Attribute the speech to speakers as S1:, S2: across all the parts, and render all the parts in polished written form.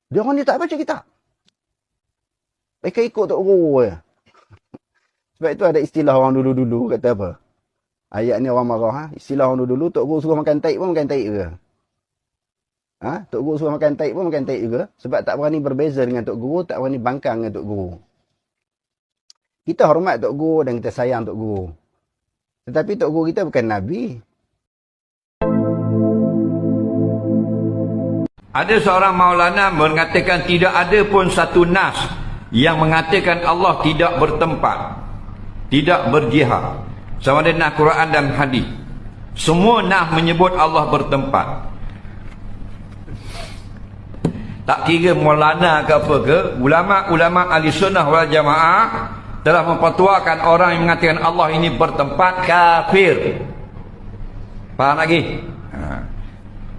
S1: Dia orang ni tak baca kitab. Mereka ikut tok guru je. Sebab itu ada istilah orang dulu-dulu kata apa? Ayat ni orang marah. Istilah orang dulu-dulu, tok guru suruh makan taik pun makan taik juga. Tok guru suruh makan taik pun makan taik juga. Sebab tak berani berbeza dengan tok guru, tak berani bangkang dengan tok guru. Kita hormat tok guru dan kita sayang tok guru. Tetapi tok guru kita bukan Nabi.
S2: Ada seorang Maulana mengatakan tidak ada pun satu nas yang mengatakan Allah tidak bertempat, tidak berjihad. Sama ada nas Quran dan hadis. Semua nas menyebut Allah bertempat. Tak kira Maulana ke apa ke, ulama-ulama ahli sunnah wal jamaah telah memfatwakan orang yang mengatakan Allah ini bertempat kafir. Faham lagi?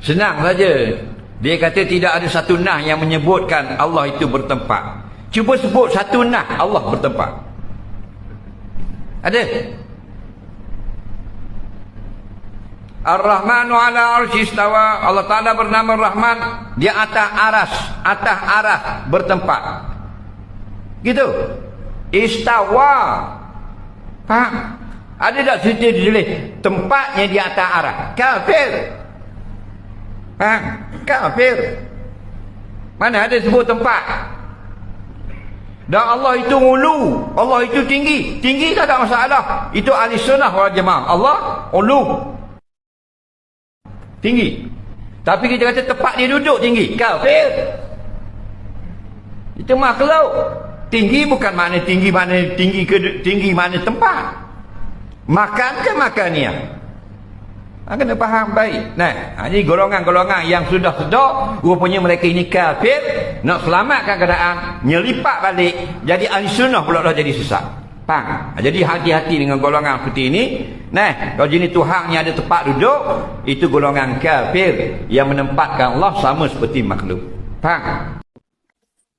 S2: Senang saja. Dia kata tidak ada satu nah yang menyebutkan Allah itu bertempat. Cuba sebut satu nah Allah bertempat. Ada? Ar-Rahmanu ala arsy istawa. Allah Ta'ala bernama Rahman, di atas aras bertempat. Gitu. Istawa. Faham? Ada tak cerita ditulis tempatnya di atas aras? Kafir. Faham? Kafir. Mana ada sebut tempat? Dan Allah itu ulu, Allah itu tinggi. Tinggi tak ada masalah. Itu ahli sunnah wal jamaah. Allah ulu, tinggi. Tapi kita kata tempat dia duduk tinggi. Kafir. Itu makhluk. Tinggi bukan makna tinggi mana tempat. Makan ke makannya. Kena faham baik. Jadi golongan-golongan yang sudah sedar rupanya mereka ini kafir, nak selamatkan keadaan, nyelipak balik, jadi ahli sunnah pula dah jadi sesat. Faham? Jadi hati-hati dengan golongan seperti ini. Kalau jenis Tuhan yang ada tempat duduk, itu golongan kafir yang menempatkan Allah sama seperti makhluk. Faham?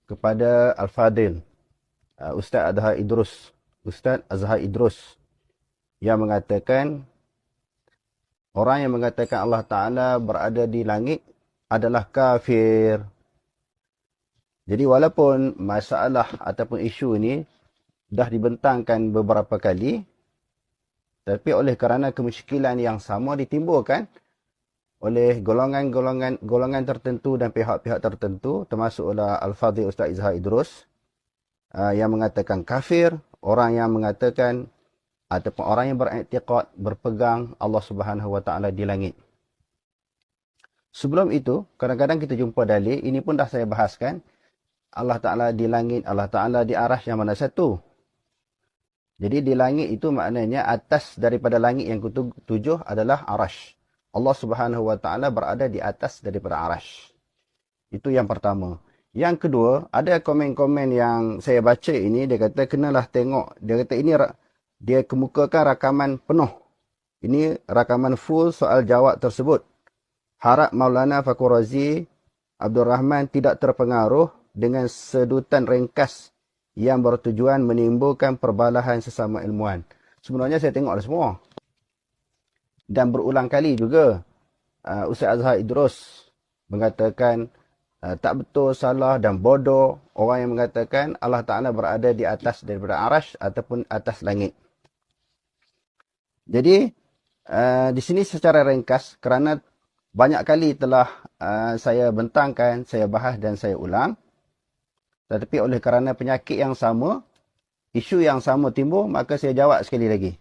S1: Kepada Al-Fadil, Ustaz Azhar Idrus yang mengatakan orang yang mengatakan Allah Ta'ala berada di langit adalah kafir. Jadi walaupun masalah ataupun isu ini dah dibentangkan beberapa kali, tapi oleh kerana kemusykilan yang sama ditimbulkan oleh golongan tertentu dan pihak-pihak tertentu, termasuk oleh Al-Fadhil Ustaz Azhar Idrus, yang mengatakan kafir, orang yang mengatakan ataupun orang yang beriktikad, berpegang Allah Subhanahu Wa Taala di langit. Sebelum itu, kadang-kadang kita jumpa dalil, ini pun dah saya bahaskan, Allah Ta'ala di langit, Allah Ta'ala di arasy, yang mana satu? Jadi di langit itu maknanya atas daripada langit yang ketujuh adalah arasy. Allah Subhanahu Wa Taala berada di atas daripada arasy. Itu yang pertama. Yang kedua, ada komen-komen yang saya baca ini, dia kata kenalah tengok, dia kata ini dia kemukakan rakaman penuh. Ini rakaman full soal jawab tersebut. Harap Maulana Fakhur Razi Abdul Rahman tidak terpengaruh dengan sedutan ringkas yang bertujuan menimbulkan perbalahan sesama ilmuwan. Sebenarnya saya tengok semua. Dan berulang kali juga Ustaz Azhar Idrus mengatakan tak betul, salah dan bodoh orang yang mengatakan Allah Ta'ala berada di atas daripada arasy ataupun atas langit. Jadi di sini secara ringkas, kerana banyak kali telah saya bentangkan, saya bahas dan saya ulang, tetapi oleh kerana penyakit yang sama, isu yang sama timbul, maka saya jawab sekali lagi.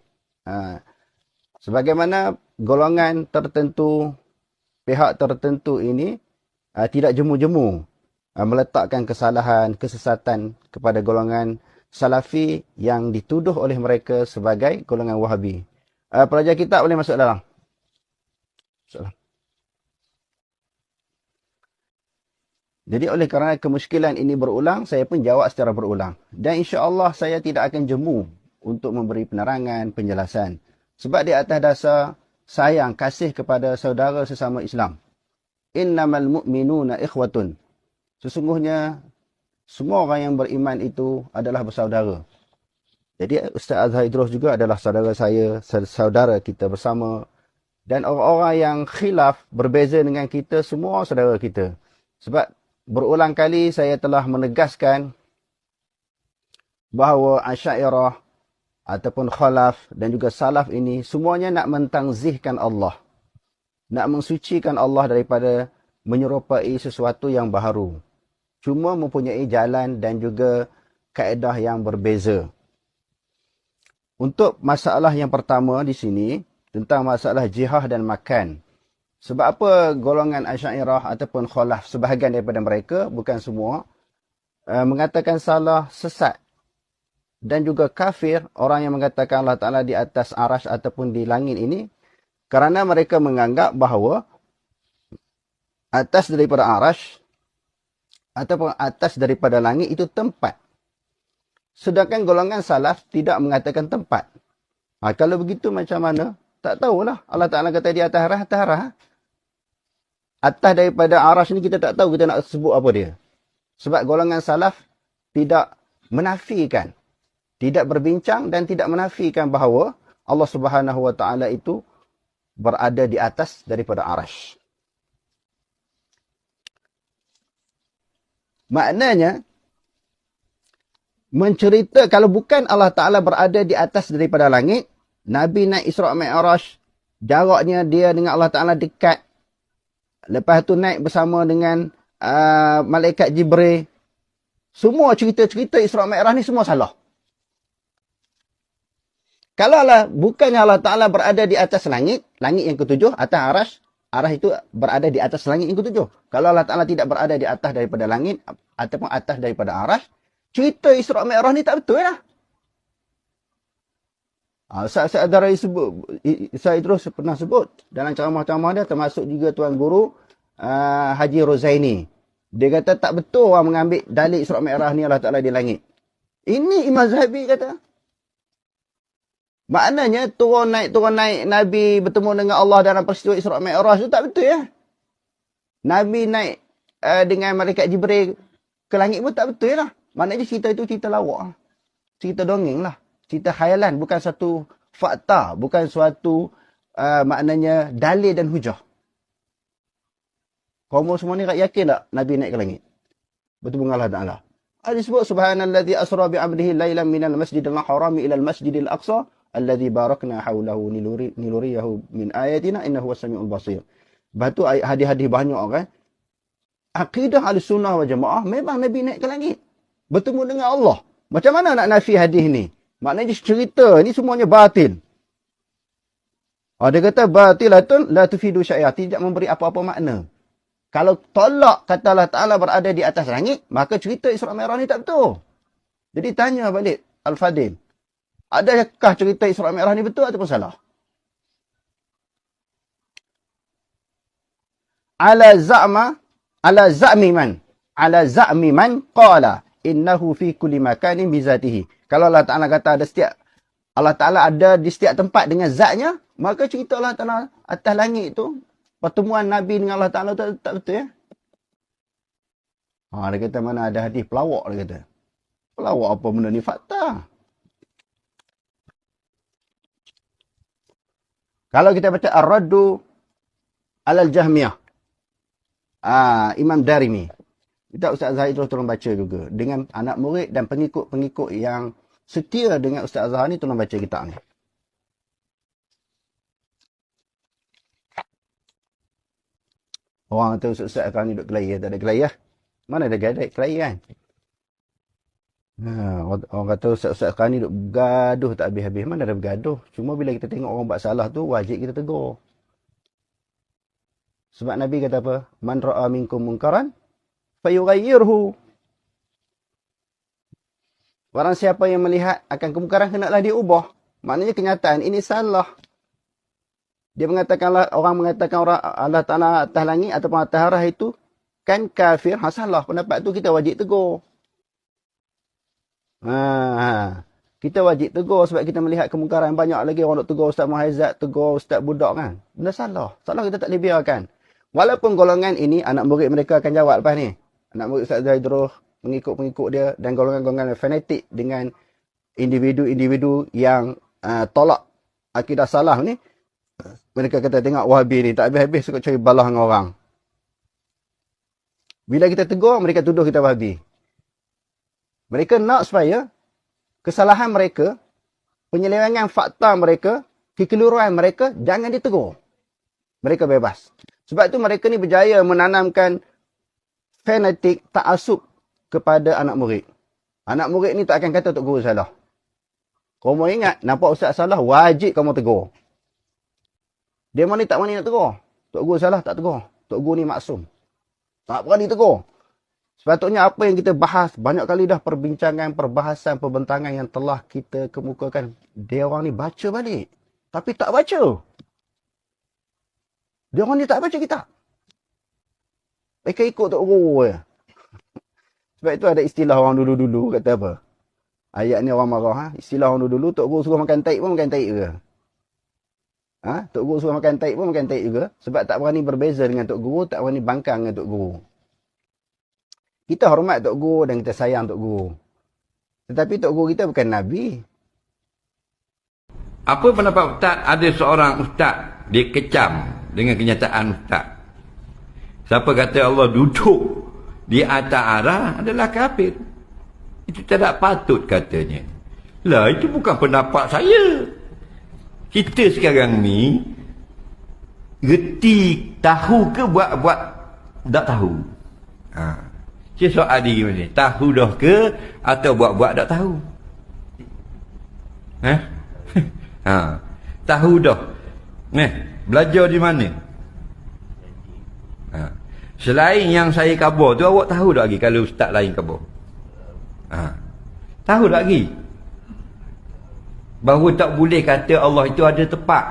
S1: Sebagaimana golongan tertentu, pihak tertentu ini tidak jemu-jemu meletakkan kesalahan, kesesatan kepada golongan Salafi yang dituduh oleh mereka sebagai golongan Wahabi. Pelajar kitab boleh masuk dalam. Jadi oleh kerana kemusykilan ini berulang, saya pun jawab secara berulang. Dan insya-Allah saya tidak akan jemu untuk memberi penerangan, penjelasan. Sebab di atas dasar sayang, kasih kepada saudara sesama Islam. Innamal mu'minuna ikhwatun. Sesungguhnya semua orang yang beriman itu adalah bersaudara. Jadi Ustaz Azhar Idrus juga adalah saudara saya, saudara kita bersama. Dan orang-orang yang khilaf, berbeza dengan kita, semua saudara kita. Sebab berulang kali saya telah menegaskan bahawa Asy'ariyah ataupun Khalaf dan juga Salaf ini semuanya nak mentangzihkan Allah. Nak mensucikan Allah daripada menyerupai sesuatu yang baharu. Cuma mempunyai jalan dan juga kaedah yang berbeza. Untuk masalah yang pertama di sini, tentang masalah jihah dan makan. Sebab apa golongan Asy'ariyah ataupun Khalaf, sebahagian daripada mereka, bukan semua, mengatakan salah, sesat dan juga kafir orang yang mengatakan Allah Ta'ala di atas arash ataupun di langit ini, kerana mereka menganggap bahawa atas daripada arash ataupun atas daripada langit itu tempat. Sedangkan golongan salaf tidak mengatakan tempat. Kalau begitu macam mana? Tak tahulah. Allah Ta'ala kata di atas arah, atas arah. Atas daripada arash ni kita tak tahu kita nak sebut apa dia. Sebab golongan salaf tidak menafikan, tidak berbincang dan tidak menafikan bahawa Allah Subhanahu Wa Ta'ala itu berada di atas daripada arash. Maknanya, mencerita kalau bukan Allah Ta'ala berada di atas daripada langit, Nabi naik Isra' Mi'raj, jaraknya dia dengan Allah Ta'ala dekat. Lepas tu naik bersama dengan Malaikat Jibril. Semua cerita-cerita Isra' Mi'raj ni semua salah. Kalau bukannya Allah Ta'ala berada di atas langit, langit yang ketujuh, atas arash, arash itu berada di atas langit yang ketujuh. Kalau Allah Ta'ala tidak berada di atas daripada langit, ataupun atas daripada arash, cerita Isra' Mi'raj ni tak betul lah. Saya Idrus pernah sebut dalam ceramah-ceramah dia, termasuk juga Tuan Guru Haji Rozaini. Dia kata tak betul orang mengambil dalil Isra' Mi'raj ni Allah Ta'ala di langit. Ini Imam Zahabi kata. Maknanya turun naik Nabi bertemu dengan Allah dalam peristiwa Isra' Mi'raj tu tak betul ya. Nabi naik dengan Malaikat Jibril ke langit pun tak betul lah. Maknanya cerita itu cerita lawak. Cerita dongeng lah. Cerita khayalan. Bukan satu fakta. Bukan suatu maknanya dalil dan hujah. Kaum semua ni yakin tak Nabi naik ke langit? Bertemu dengan Allah Ta'ala. Disebut subhanalladzi asra bi'amrihi laylan minal masjidil harami ilal masjidil aqsa alladzi barakna haulahu niluriyahu min ayatina innahu was-sami'ul basir. Lepas tu hadis-hadis banyak kan. Akidah Ahlussunnah wal Jamaah memang Nabi naik ke langit. Bertemu dengan Allah. Macam mana nak nafi hadis ni? Maknanya cerita ni semuanya batil. Dia kata batilatun la tufidu syai'ah, tidak memberi apa-apa makna. Kalau tolak kata Allah Ta'ala berada di atas langit, maka cerita Isra' Mi'raj ni tak betul. Jadi tanya balik Al-Fadil, adakah cerita Isra' Mi'raj ni betul ataupun salah? Ala za'mi man qala innahu fi kulli makanin bizatihi. Kalau Allah Ta'ala kata Allah Ta'ala ada di setiap tempat dengan zatnya, maka cerita Allah Ta'ala atas langit itu, pertemuan Nabi dengan Allah Ta'ala tak betul ya. Dia kata mana ada hadis pelawak, dia kata. Pelawak apa benda ni, fakta. Kalau kita baca Ar-Raddu alal Jahmiyah, Imam Darimi. Kita Ustaz Zahid terus tolong baca juga. Dengan anak murid dan pengikut-pengikut yang setia dengan Ustaz Azhar ni, tolong baca kitab ni. Orang kata Ustaz Azhar ni duduk kelahi, tak ada kelahi lah. Mana ada kelahi kan? Orang kata Ustaz Azhar ni duduk bergaduh tak habis-habis. Mana ada bergaduh. Cuma bila kita tengok orang buat salah tu, wajib kita tegur. Sebab Nabi kata apa? Man ra'a minkum munkaran fayughayyirhu. Barang siapa yang melihat akan kemungkaran, hendaklah dia ubah. Maknanya kenyataan ini salah. Dia mengatakan orang mengatakan Allah Ta'ala atas langit ataupun atas arah itu kan kafir. Salah pendapat tu, kita wajib tegur. Kita wajib tegur sebab kita melihat kemungkaran. Banyak lagi orang nak tegur Ustaz Muhaizat, tegur Ustaz Budak kan. Benda salah. Salah kita tak boleh biarkan. Walaupun golongan ini, anak murid mereka akan jawab lepas ni. Anak murid Ustaz Zaidruh, pengikut-pengikut dia dan golongan-golongan fanatik dengan individu-individu yang tolak akidah salah ni. Mereka kata tengok Wahabi ni tak habis-habis suka cari balah dengan orang. Bila kita tegur, mereka tuduh kita babi. Mereka nak supaya kesalahan mereka, penyelewengan fakta mereka, kekeliruan mereka, jangan ditegur. Mereka bebas. Sebab itu mereka ni berjaya menanamkan fanatik, ta'asub kepada anak murid. Anak murid ni tak akan kata Tok Guru salah. Kamu ingat, nampak ustaz salah, wajib kamu tegur. Dia mana tak berani nak tegur. Tok Guru salah, tak tegur. Tok Guru ni maksum. Tak berani tegur. Sepatutnya apa yang kita bahas, banyak kali dah perbincangan, perbahasan, perbentangan yang telah kita kemukakan. Dia orang ni baca balik. Tapi tak baca. Dia orang ni tak baca kitab. Mereka ikut Tok Guru je. Sebab itu ada istilah orang dulu-dulu, kata apa? Ayat ni orang marah. Ha? Istilah orang dulu-dulu, Tok Guru suruh makan taik pun makan taik juga. Ha? Tok Guru suruh makan taik pun makan taik juga. Sebab tak berani berbeza dengan Tok Guru, tak berani bangkang dengan Tok Guru. Kita hormat Tok Guru dan kita sayang Tok Guru. Tetapi Tok Guru kita bukan Nabi.
S2: Apa pendapat Ustaz? Ada seorang Ustaz dikecam dengan kenyataan Ustaz. Siapa kata Allah duduk di atas arah adalah kafir. Itu tidak patut katanya. Lah, itu bukan pendapat saya. Kita sekarang ni reti tahu ke buat tak tahu. Saya soal diri macam ni. Tahu dah ke atau buat tak tahu? Tahu dah. Belajar di mana? Selain yang saya khabar tu, awak tahu tak lagi kalau ustaz lain khabar? Tahu tak lagi? Bahawa tak boleh kata Allah itu ada tepat.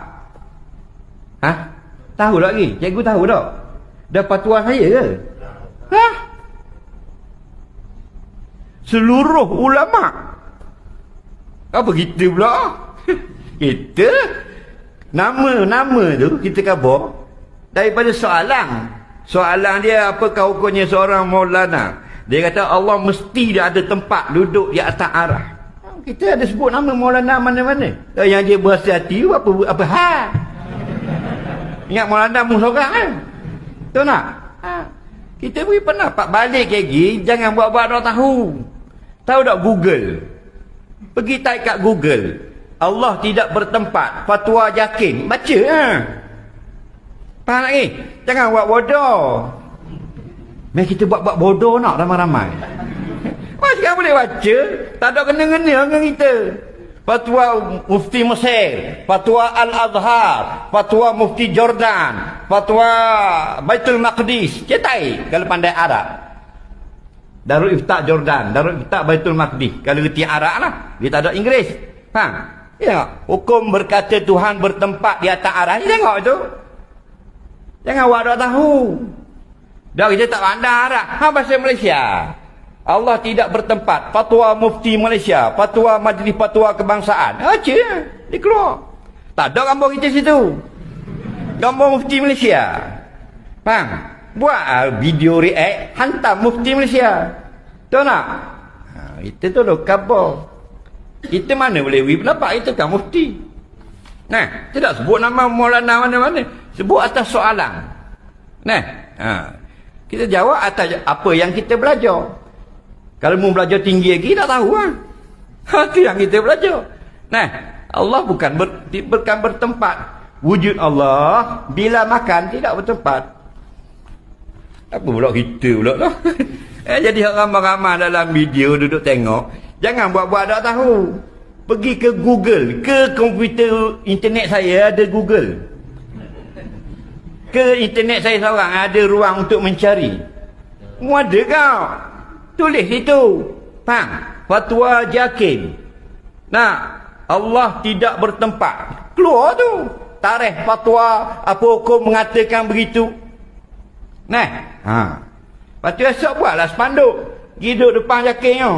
S2: Tahu tak lagi? Cikgu tahu tak? Dah fatwa saya ke? Seluruh ulama. Apa kita pula? Kita nama tu kita khabar daripada soalan. Soalan dia, apakah hukumnya seorang Maulana? Dia kata Allah mesti dia ada tempat duduk di atas arah. Kita ada sebut nama Maulana mana-mana. Yang dia berasa hati apa hal? Ingat Maulana musorang kan? Tahu tak? Kita beri pendapat balik lagi, jangan buat-buat orang tahu. Tahu tak Google? Pergi type kat Google. Allah tidak bertempat. Fatwa Jakin. Baca Faham lagi? Jangan buat bodoh. Mari kita buat bodoh nak ramai-ramai. Sekarang boleh baca. Tak ada kena-kena dengan kita. Fatwa Mufti Mesir. Fatwa Al-Azhar. Fatwa Mufti Jordan. Fatwa Baitul Maqdis. Cetai kalau pandai Arab. Darul Ifta Jordan. Darul Ifta Baitul Maqdis. Kalau reti Arab lah. Dia tak ada Inggeris. Faham? Ya. Hukum berkata Tuhan bertempat di atas arah. Tengok tu. Jangan awak tak tahu. Dah kita tak pandai Arab. Bahasa Malaysia. Allah tidak bertempat. Fatwa Mufti Malaysia. Fatwa Majlis Fatwa Kebangsaan. Baca. Dia keluar. Tak ada gambar kita situ. Gambar Mufti Malaysia. Faham? Buat video react. Hantar Mufti Malaysia. Tahu tak? Kita tu dah khabar. Kita mana boleh beri pendapat. Kita kan Mufti. Tidak sebut nama Maulana mana-mana. Sebut atas soalan. Kita jawab atas apa yang kita belajar. Kalau mau belajar tinggi lagi, tak tahu lah. Itu yang kita belajar. Allah bukan bertempat. Wujud Allah, bila makan, tidak bertempat. Apa pula kita pula lah. Jadi ramai-ramai dalam video duduk tengok. Jangan buat-buat tak tahu. Pergi ke Google. Ke komputer internet saya ada Google. Ke internet saya seorang ada ruang untuk mencari. Ada kau. Tulis itu. Faham? Fatwa Jakin. Allah tidak bertempat. Keluar tu. Tarikh fatwa. Apa hukum mengatakan begitu. Lepas tu esok buatlah spanduk. Pergi duduk depan Jakin tu.